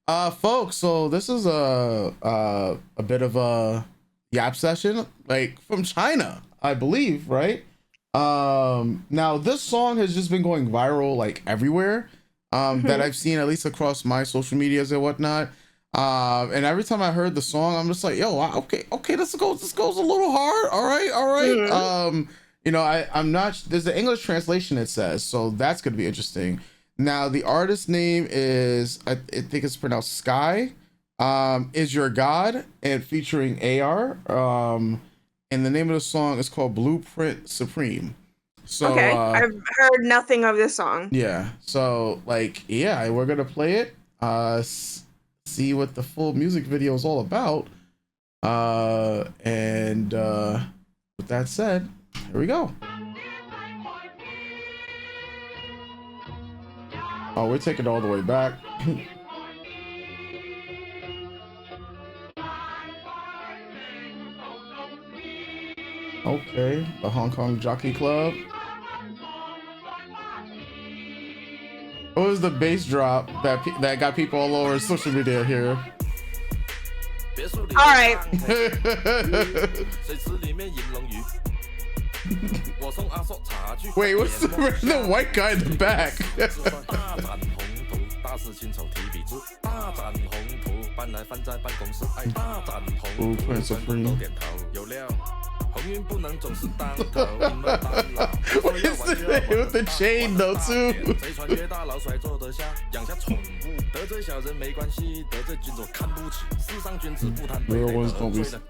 Folks, so this is a bit of a yap session, like from China, I believe, right? Now this song has just been going viral like everywhere, that I've seen, at least across my social medias and whatnot. And every time I heard the song, I'm just like, yo, okay, this goes a little hard. All right. You know, I'm not, there's the English translation it says, so that's gonna be interesting. Now the artist name is, I think it's pronounced SKAI, Is Your God, and featuring AR. And the name of the song is called Blueprint Supreme. So okay, I've heard nothing of this song. Yeah, so like, yeah, we're gonna play it, see what the full music video is all about. And with that said, here we go. Oh, we're taking it all the way back. Okay, the Hong Kong Jockey Club. What was the bass drop that got people all over social media here? All right. Wait, what's the white guy in the back? Blueprint Supreme. What is it with the chain though too? Real one's gonna be supposed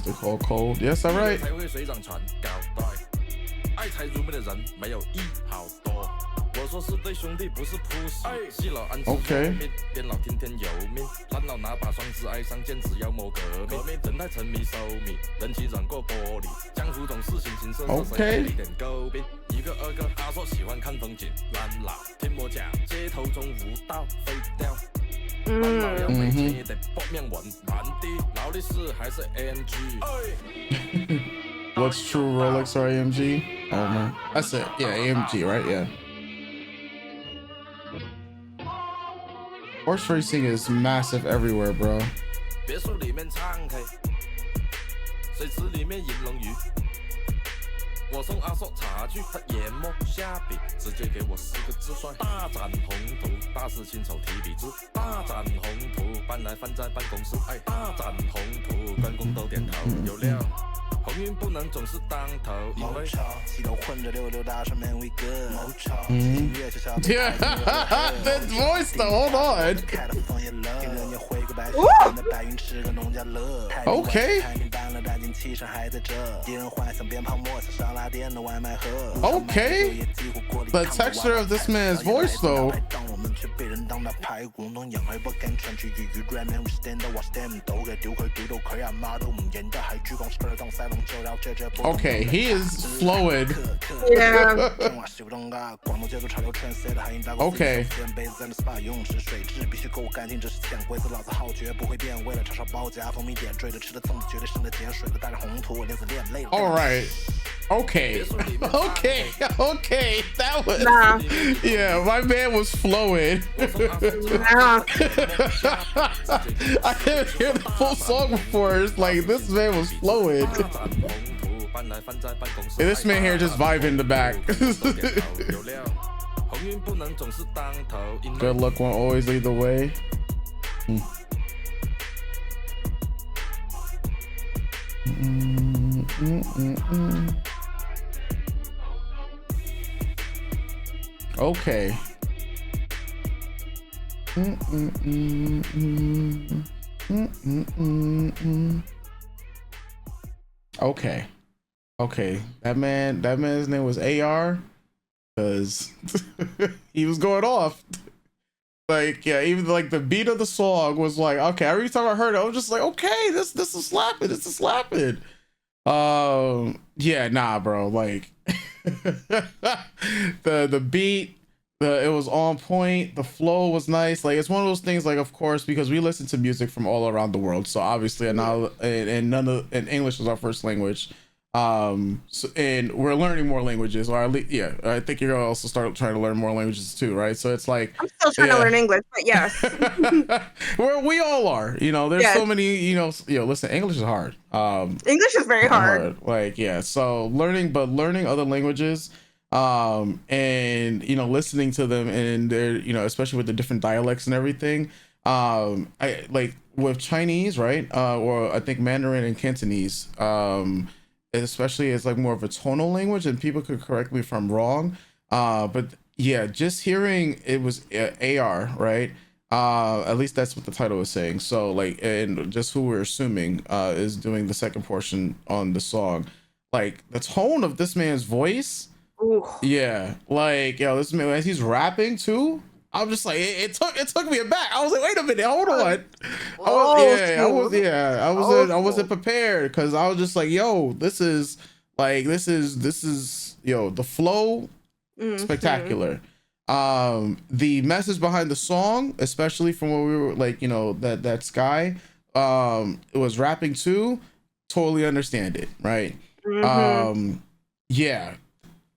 to call cold. Yes, all right. Okay. What's true, Rolex or AMG? Oh man, that's it. Yeah, AMG, right? Yeah. Horse racing is massive everywhere, bro. Yeah, that voice though, hold on. Okay. Okay. The texture of this man's voice though. Okay, he is flowing. Yeah. Okay. All right. Okay. Okay. That was. Nah. Yeah, my man was flowing. Nah. I didn't hear the full song before. It's like this man was flowing. And this man here just vibing in the back. Good luck won't always lead the way. Okay. Okay. That man's name was AR, because he was going off. Like, yeah, even like the beat of the song was like, okay, every time I heard it, I was just like, okay, this is slapping, yeah, nah, bro, like the beat, it was on point, the flow was nice. Like, it's one of those things, like, of course, because we listen to music from all around the world, so obviously, and English is our first language. So, and we're learning more languages, or at least, yeah, I think you're gonna also start trying to learn more languages too, right? So it's like, I'm still trying to yeah. learn English, but yes. We all are, there's Yes. so many, listen, English is hard. English is very hard. Like, yeah, so learning other languages, and listening to them, and they're, especially with the different dialects and everything. I like with Chinese, right? Or I think Mandarin and Cantonese, especially it's like more of a tonal language, and people could correct me if I'm wrong. But yeah, just hearing it was AR, right? At least that's what the title is saying. So like, and just who we're assuming is doing the second portion on the song, like the tone of this man's voice. Ooh. Yeah, like, this man, as he's rapping too, I'm just like, it took me aback. I was like, wait a minute, hold on. I wasn't prepared, because I was just like, yo, this is the flow, spectacular. The message behind the song, especially from what we were like, that SKAI it was rapping too, totally understand it, right? Yeah,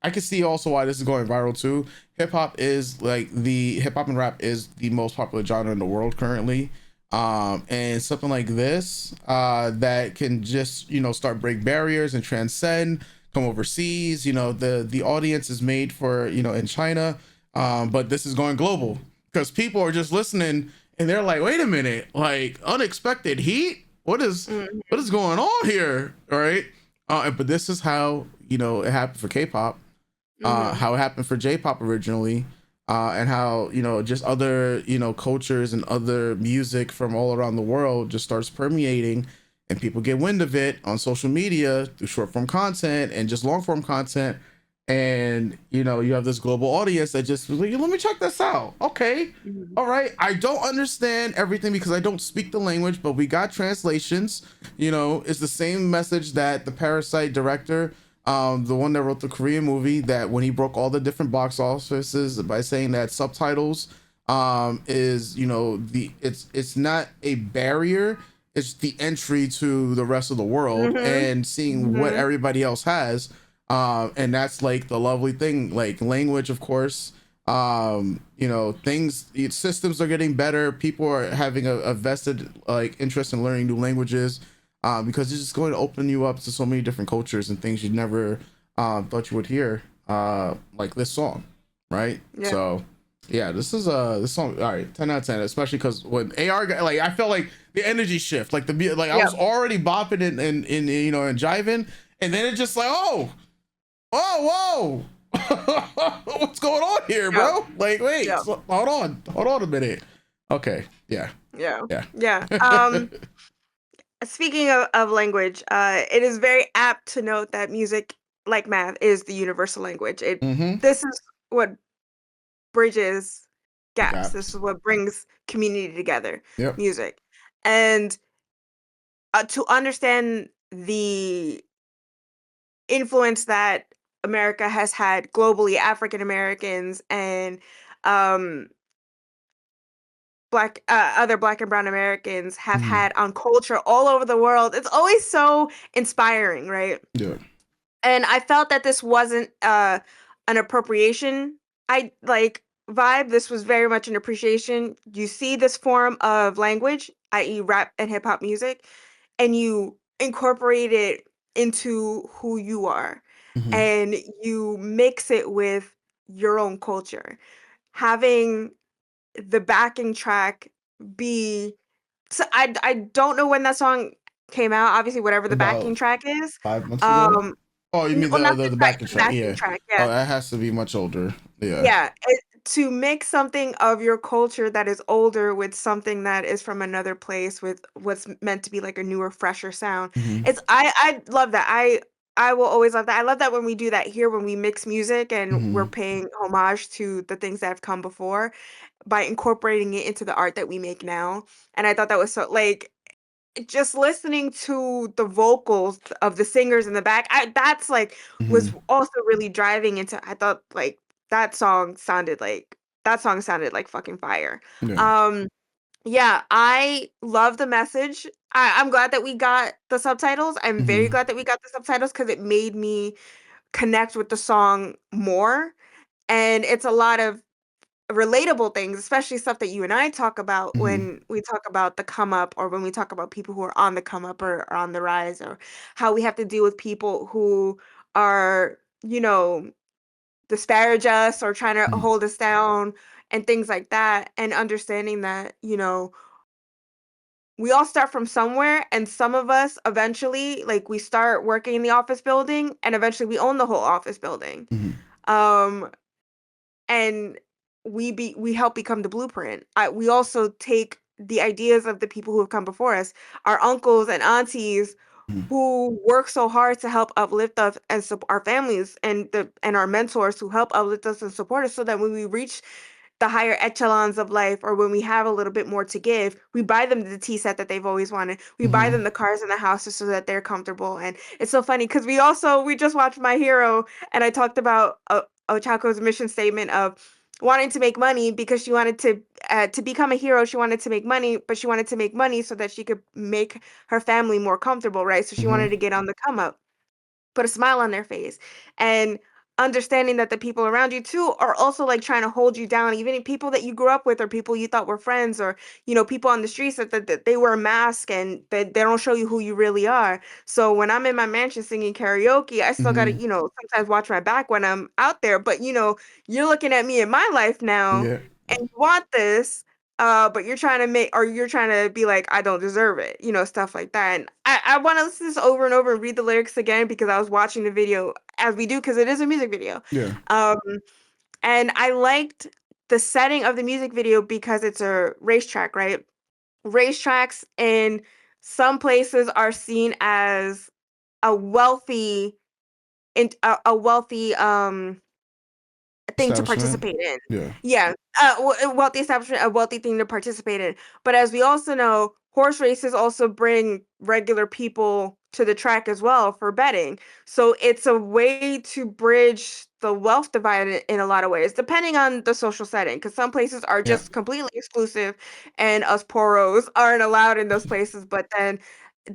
I can see also why this is going viral too. Hip hop and rap is the most popular genre in the world currently. And something like this that can just start break barriers and transcend, come overseas. The audience is made for in China, but this is going global, because people are just listening and they're like, wait a minute, like unexpected heat. What is going on here? All right. But this is how it happened for K-pop. How it happened for J-pop originally, and how just other cultures and other music from all around the world just starts permeating, and people get wind of it on social media through short form content and just long form content, and you have this global audience that just like, let me check this out. Okay, all right, I don't understand everything because I don't speak the language, but we got translations. It's the same message that the Parasite director, the one that wrote the Korean movie, that when he broke all the different box offices by saying that subtitles is it's not a barrier, it's the entry to the rest of the world, and seeing what everybody else has, and that's like the lovely thing. Like language, of course, systems are getting better, people are having a vested like interest in learning new languages, because it's just going to open you up to so many different cultures and things you never thought you would hear, like this song, right? Yeah. So yeah, this song, all right, 10 out of 10, especially because when AR got, like, I felt like the energy shift, like I was already bopping and jiving, and then it just like, whoa, what's going on here, bro? Like, wait, hold on a minute. Okay, yeah. Speaking of language, it is very apt to note that music, like math, is the universal language. This is what bridges gaps. This is what brings community together. Yep. Music, and to understand the influence that America has had globally, African Americans and other Black and Brown Americans have had on culture all over the world. It's always so inspiring, right? Yeah. And I felt that this wasn't an appropriation vibe. This was very much an appreciation. You see this form of language, i.e. rap and hip hop music, and you incorporate it into who you are, and you mix it with your own culture. Having the backing track be I don't know when that song came out, obviously, whatever the backing About track is. 5 months ago. Oh, you mean Well, not the backing track? Yeah. track, Oh, that has to be much older. Yeah. Yeah, to mix something of your culture that is older with something that is from another place with what's meant to be like a newer, fresher sound. I love that. I will always love that. I love that when we do that here, when we mix music and we're paying homage to the things that have come before by incorporating it into the art that we make now. And I thought that was so like just listening to the vocals of the singers in the back, that's like was also really driving into. I thought like that song sounded like fucking fire. Yeah. Yeah, I love the message. I'm glad that we got the subtitles. I'm very Mhm. glad that we got the subtitles because it made me connect with the song more. And it's a lot of relatable things, especially stuff that you and I talk about Mhm. when we talk about the come up, or when we talk about people who are on the come up or on the rise, or how we have to deal with people who are, disparage us or trying to Mhm. hold us down and things like that. And understanding that, we all start from somewhere, and some of us eventually, like, we start working in the office building and eventually we own the whole office building. Mhm. Um and we help become the blueprint. We also take the ideas of the people who have come before us, our uncles and aunties Mhm. who work so hard to help uplift us and our families, and our mentors who help uplift us and support us, so that when we reach the higher echelons of life, or when we have a little bit more to give, we buy them the tea set that they've always wanted. We buy Mhm. them the cars and the houses so that they're comfortable. And it's so funny because we just watched My Hero, and I talked about Ochako's mission statement of wanting to make money because she wanted to become a hero. She wanted to make money, but she wanted to make money so that she could make her family more comfortable, right? So she Mhm. wanted to get on the come up, put a smile on their face, and understanding that the people around you too are also like trying to hold you down, even people that you grew up with, or people you thought were friends, or people on the streets that they wear a mask and they don't show you who you really are. So when I'm in my mansion singing karaoke, I still gotta, Mhm. sometimes watch my back when I'm out there. But you're looking at me in my life now, Yeah. and you want this, but you're trying to be like, I don't deserve it, stuff like that. And I want to listen to this over and over and read the lyrics again because I was watching the video as we do, because it is a music video. Yeah. Um, and I liked the setting of the music video because it's a racetrack, right? Racetracks in some places are seen as a wealthy, a wealthy thing to Establishment. participate in. Yeah. Yeah, a wealthy establishment, a wealthy thing to participate in. But as we also know, horse races also bring regular people to the track as well for betting. So it's a way to bridge the wealth divide in a lot of ways, depending on the social setting. Because some places are Yeah. just completely exclusive, and us poros aren't allowed in those places. But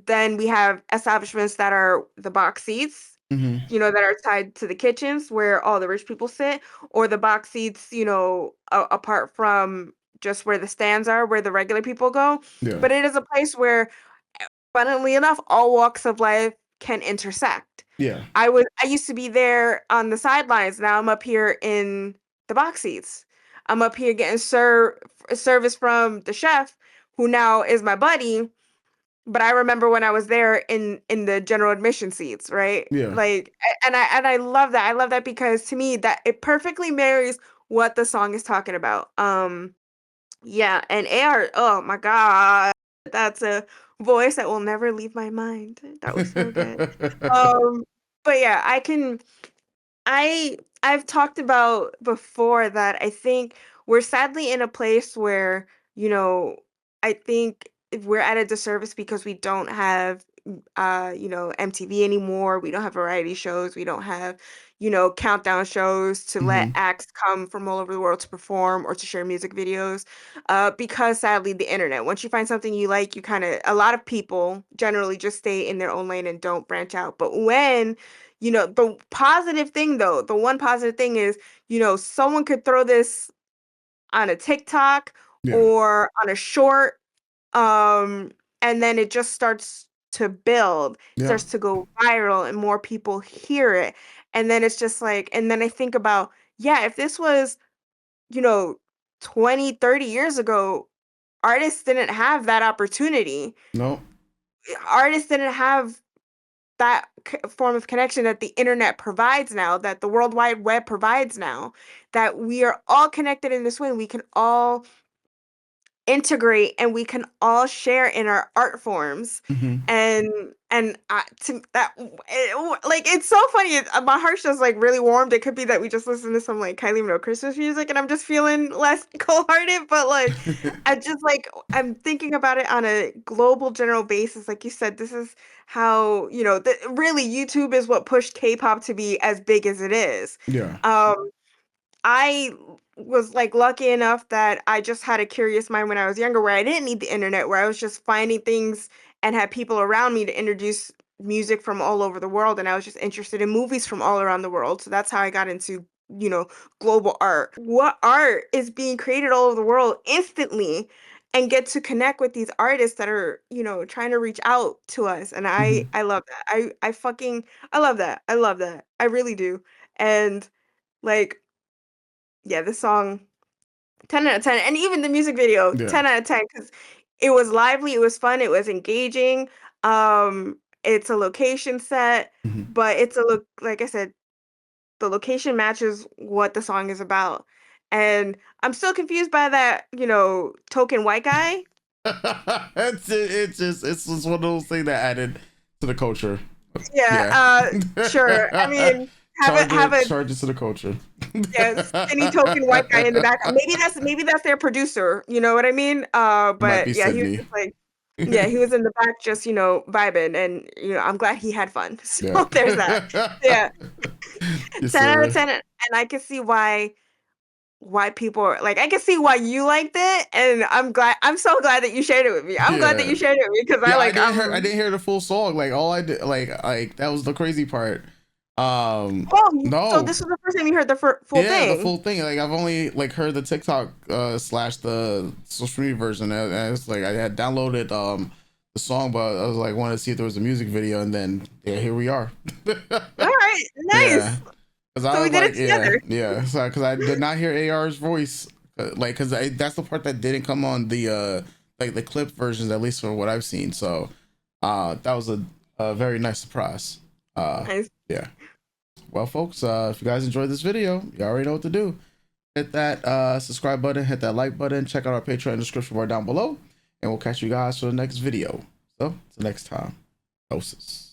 then we have establishments that are the box seats, Mhm. that are tied to the kitchens where all the rich people sit, or the box seats, apart from just where the stands are, where the regular people go. Yeah. But it is a place where, funnily enough, all walks of life can intersect. Yeah. I used to be there on the sidelines. Now I'm up here in the box seats. I'm up here getting service from the chef, who now is my buddy, but I remember when I was there in the general admission seats, right? Yeah. Like, and I love that. I love that because to me that it perfectly marries what the song is talking about. Yeah, and AR, oh my God, that's a voice that will never leave my mind. That was so good. Um, but yeah, I've talked about before that I think we're sadly in a place where, you know, I think we're at a disservice because we don't have MTV anymore. We don't have variety shows. We don't have, countdown shows to let Mhm. acts come from all over the world to perform or to share music videos. Because sadly the internet, once you find something you like, a lot of people generally just stay in their own lane and don't branch out. But when the positive thing though, the one positive thing is, someone could throw this on a TikTok Yeah. or on a short, um, and then it just starts to build, Yeah. starts to go viral, and more people hear it. And then it's just like, and then I think about, yeah, if this was, you know, 20, 30 years ago, artists didn't have that opportunity. No. Artists didn't have that form of connection that the internet provides now, that the World Wide Web provides now, that we are all connected in this way. We can all integrate and we can all share in our art forms. Mhm. And to that like it's so funny. My heart's just like really warmed. It could be that we just listen to some like Kylie Minogue Christmas music and I'm just feeling less cold-hearted, but like I just like I'm thinking about it on a global general basis. Like you said, this is how, really YouTube is what pushed K-pop to be as big as it is. Yeah. um I was like lucky enough that I just had a curious mind when I was younger, where I didn't need the internet, where I was just finding things and had people around me to introduce music from all over the world, and I was just interested in movies from all around the world. So that's how I got into, you know, global art. What art is being created all over the world instantly, and get to connect with these artists that are, you know, trying to reach out to us. And I love that. I love that. I love that. I really do. And like, yeah, this song 10 out of 10, and even the music video, Yeah. 10 out of 10, because it was lively, it was fun, it was engaging. It's a location set, but it's a look, like I said, the location matches what the song is about. And I'm still confused by that, you know, token white guy. It's just one of those things that added to the culture. Yeah, Yeah. sure. I mean, have a Charge it to the culture. yeah, skinny token white guy in the back. Maybe that's their producer, you know what I mean? It might But be yeah, he was Sydney. just like, yeah, he was in the back just, you know, vibing, and, you know, I'm glad he had fun. Yeah. So there's that. Yeah, Yes, 10 out of sir. 10, and I can see why people are like, I can see why you liked it, and I'm so glad that you shared it with me. I'm glad that Yeah. you shared it with me, because Yeah, I didn't hear the full song. Like all I did, like that was the crazy part. so No. this was the first time you heard the full Yeah, the thing. full thing. Like I've only like heard the TikTok slash the social media version. And it's like I had downloaded the song, but I was like wanted to see if there was a music video, and then yeah, here we are. All right, Yeah, nice. because I So we was did it like, yeah, together. yeah. So because I did not hear AR's voice, like because that's the part that didn't come on the like the clip versions, at least for what I've seen. So that was a very nice surprise. Nice. Yeah. Well, folks, if you guys enjoyed this video, you already know what to do. Hit that subscribe button, hit that like button, check out our Patreon description bar down below, and we'll catch you guys for the next video. So, till next time, doses.